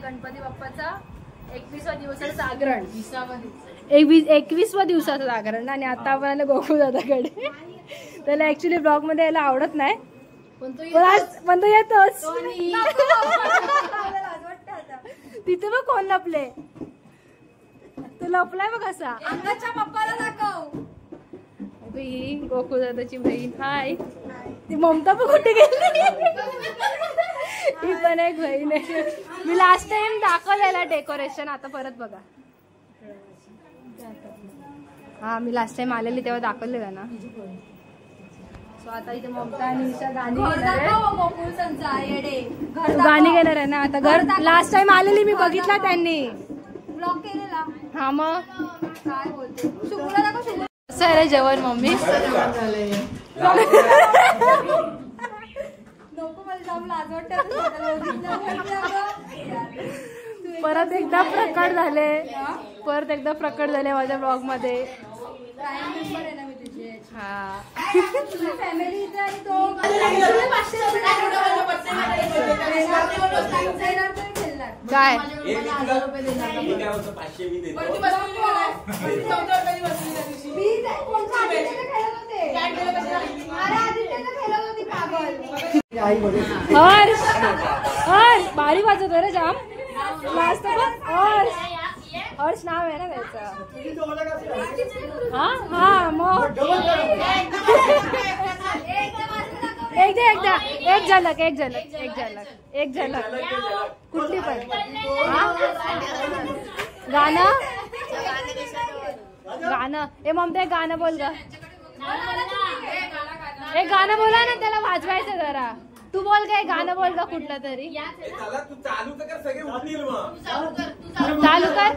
गणपती बाप्पाचा 21व्या दिवसाचं जागरण, 21व्या दिवसाचं जागरण. आणि आता आपण आलो गोकुळदादाकडे. त्याला ऍक्च्युली ब्लॉग मध्ये यायला आवडत नाही, पण तो येतोच. तिथे बघ कोण लपले, तो लपलाय बघ असा. अंगाच्या पप्पाला दाखव. ही गोकुळदादाची बहीण. हाय. ती ममता पण कुठे गेली, ही पण एक बहीण आहे. मी लास्ट टाइम दाखवलेला डेकोरेशन, आता परत बघा. हा मी लास्ट टाइम आलेली तेव्हा दाखवलेलं ना. सो आता इथे ममता आणि ईशा गाणी घेणार आहे ना. आता घर लास्ट टाइम आलेली मी बघितला त्यांनी ब्लॉग केलेला. हा मग काय बोलते शुभला दाखव. शुभ सर जेवण मम्मी परत एकदा प्रकट झाले माझ्या ब्लॉग मध्ये. हा फॅमिली इथे आणि तो काय भारी वाजतो रे जाम. लास्ट हर्ष नाव आहे ना त्याचं. हा हा मग एकदा एक झलक कुठली पण गाणं ए ममता एक गाणं बोल ग. एक गाणं बोला ना, त्याला वाजवायचं जरा. तू बोल काय गाणं बोल का कुठलं तरी. चालू कर.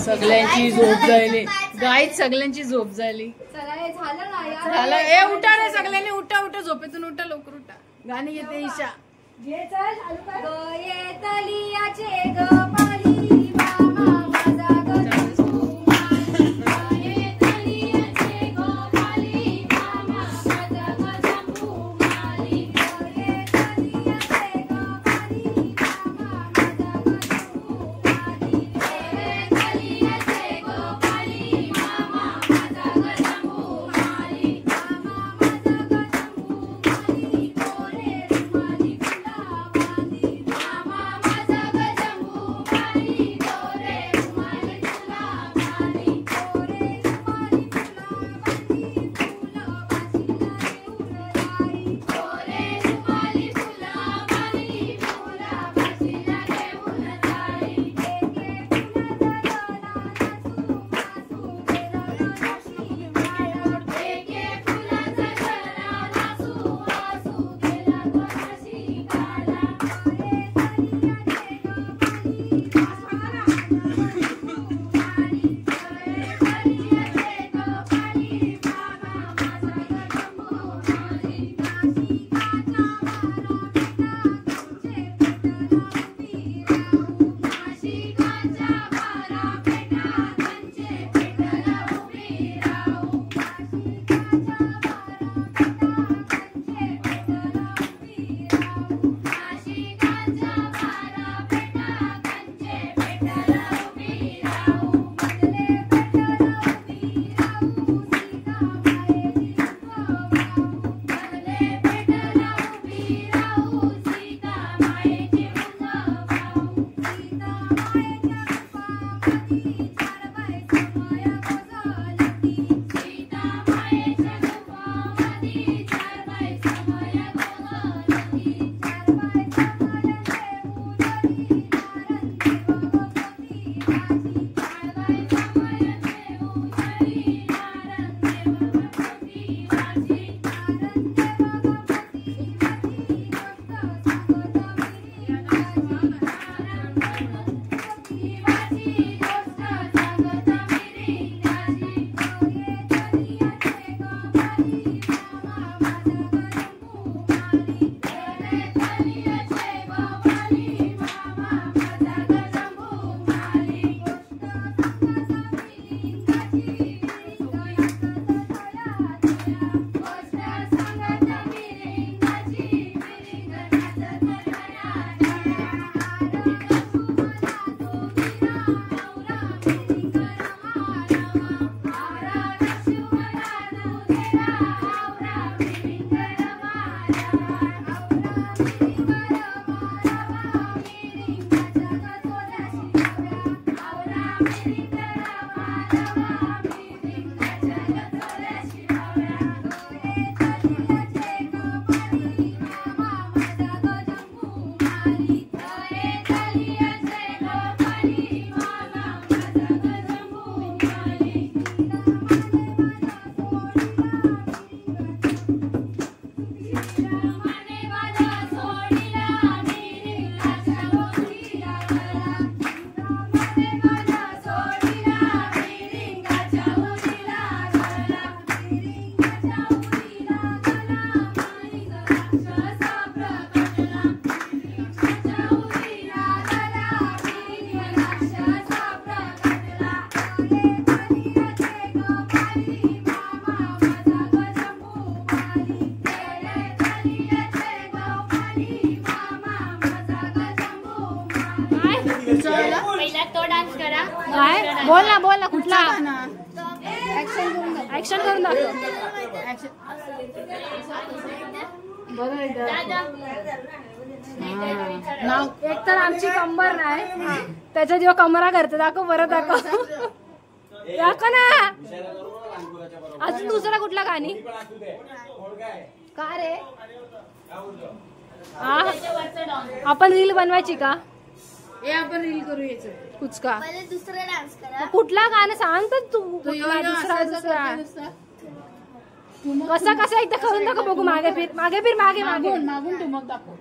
सगळ्यांची झोप झाली गाईत, सगळ्यांची झोप झाली. झालं ए उठा रे सगळ्यांनी, उठा उठा झोपेतून उठा, लवकर उठा. गाणी येते ईशा. बोल ना बोल ना कुठला ऍक्शन करून दाखव. एक तर आमची कंबर नाही त्याच्या जेव्हा कमरा करते दाखव बरं दाखव दाखव ना. अजून दुसरा कुठला गाणी का रे आपण रील बनवायची का हे आपण रील करू याचं कुचका दुसरा डान्स करा. कुठला गाणं सांग तर तू दुसरा कसा कसा एकदा करून दाखव बघू. मागे फिर मागे फिर मागे मागे मागून तू मग दाखव.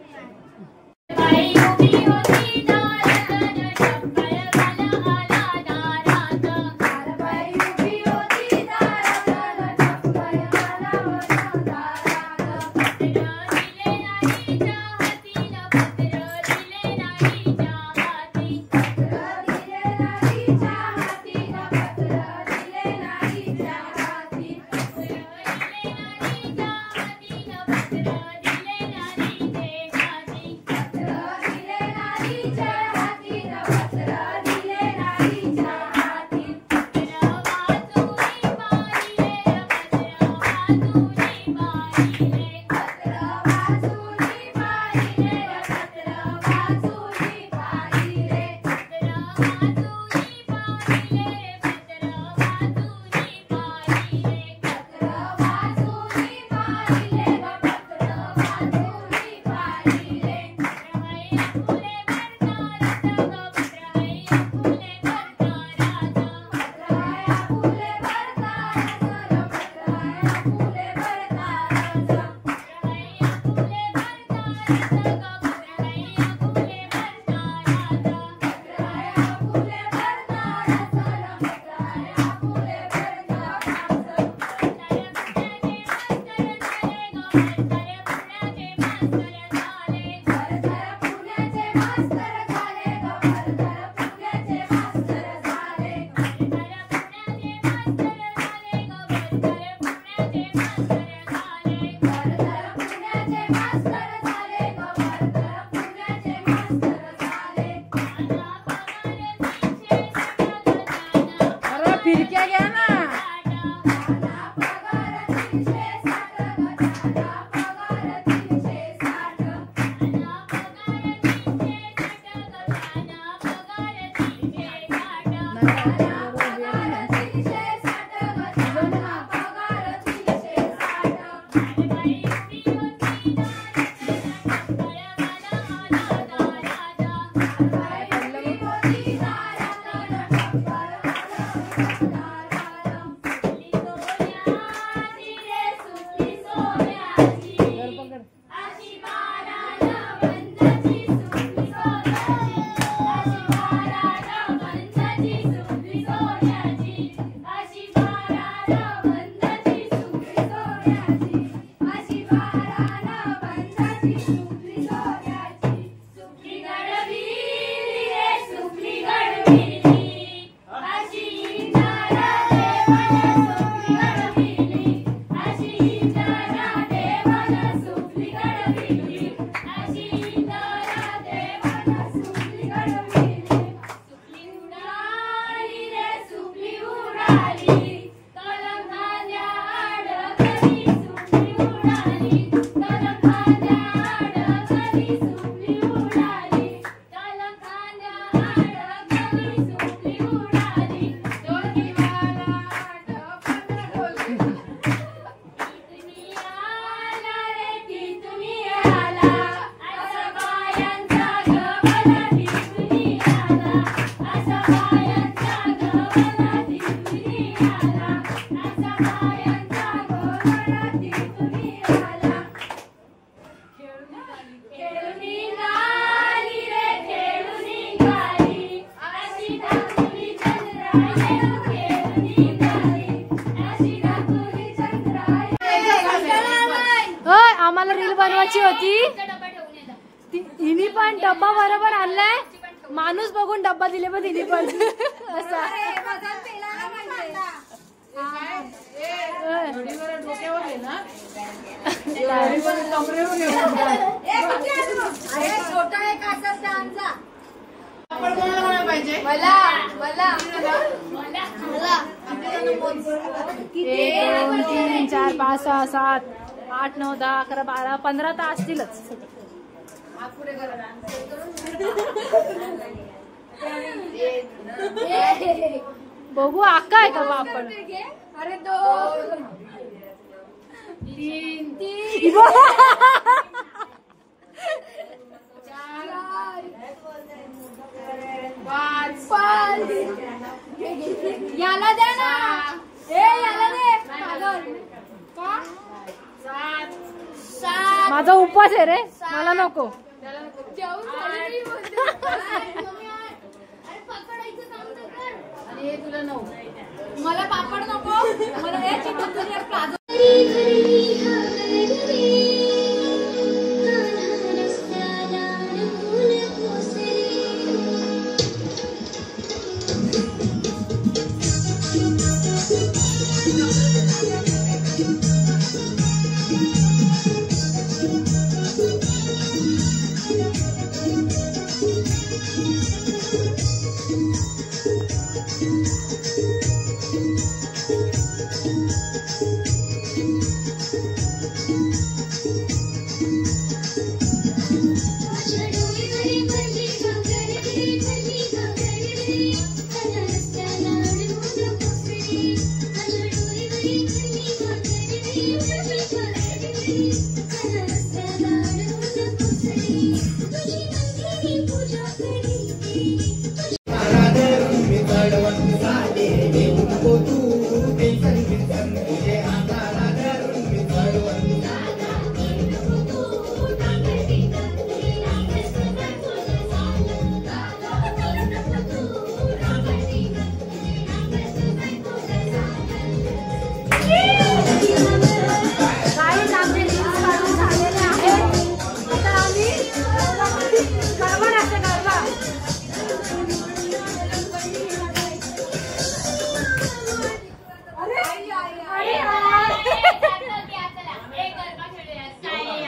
आम्हाला रील बनवायची होती, हिनी पण डब्बा बरोबर आणलाय, माणूस बघून डब्बा दिले पण हिनी पण असा एक 2 3 4 5 6 7 8 9 10 11 12 15 तर असतीलच. बघू आका आहे का आपण. अरे 2 3 5 याला द्या ना, याला दे. माझा उपवास आहे रे, मला नको. मला पापड नको, मला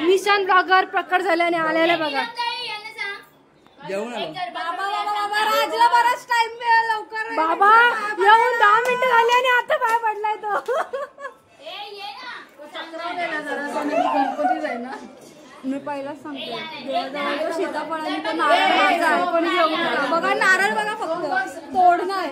निशान ब्लॉगर प्रकट झाल्याने आलेला बघा. बाबा येऊन 10 मिनिटं झाले आणि आता बाहेर पडलाय तो. मी पहिलाच सांगते देवाजवळ सीताफळाने पण नारळ कोणी घेऊ नका बघा नारळ बघा फक्त तोडणार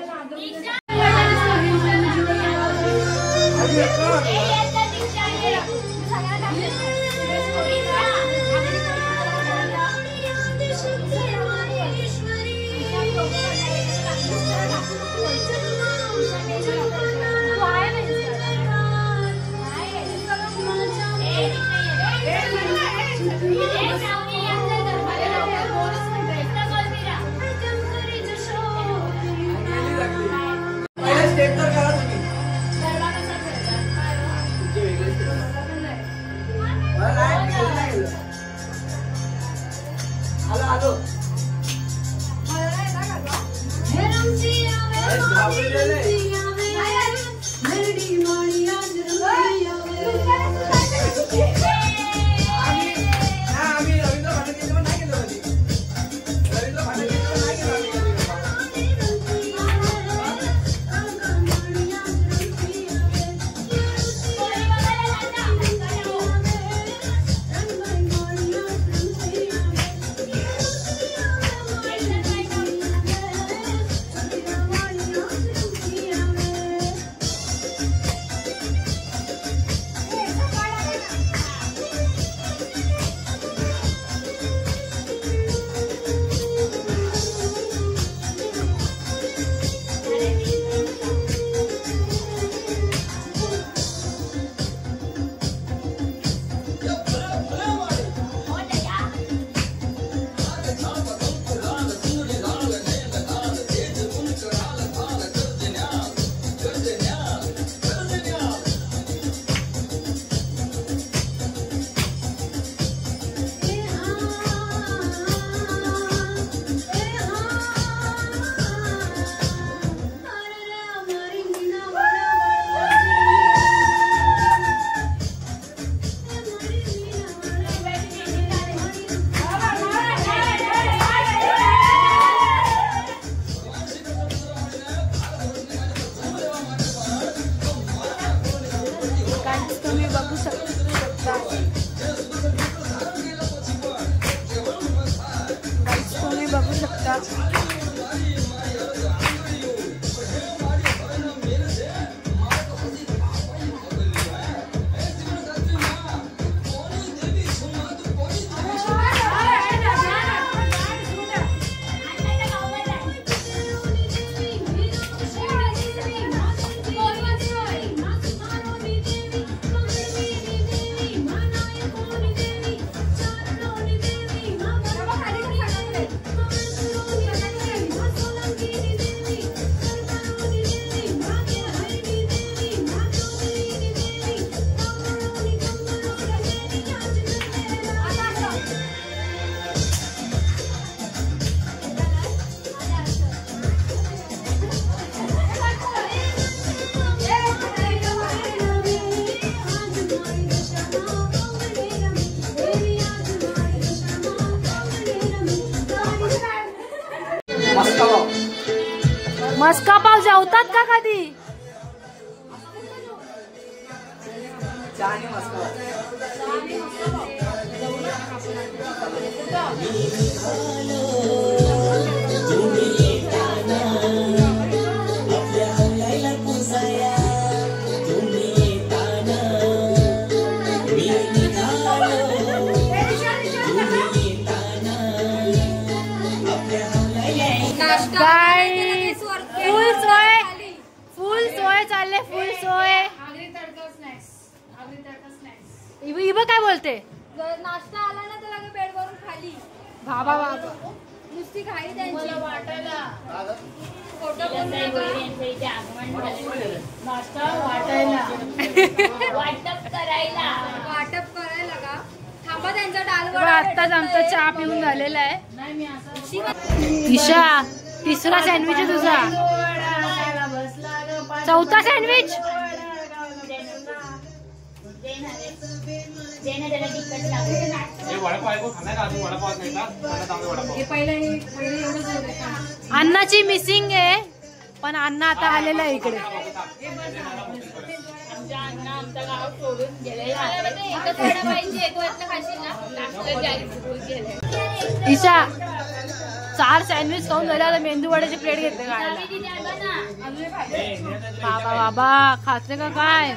बघू शकता मस्का पाव जेवतात का कधी? फुल सोय चालले फुल सोय इबा काय बोलते नाश्ता आला ना तर लगे बेड वरून खाली बाबा बाबा नुसती खाई त्यांची वाटायला फोटो नाश्ता वाटायला वाटप करायला का थांबा त्यांचा डालवर आत्ताच आमचा चहा पिऊन झालेला आहे ईशा तिसरा सँडविच आहे तुझा चौथा सँडविच अन्नाची मिसिंग आहे पण अण्णा आता आलेला आहे इकडे आमचं गाव सोडून गेलेलं आहे. एकच वडा पाहिजे, तू यातलं खाशील ना? नाश्त्याची आई चुकून गेले. ईशा 4 सँडविच खाऊन झाले, आता मेंदू वड्याची प्लेट घेते खायला. आम्ही तिथे आणलं ना. बाबा बाबा खाते का काय?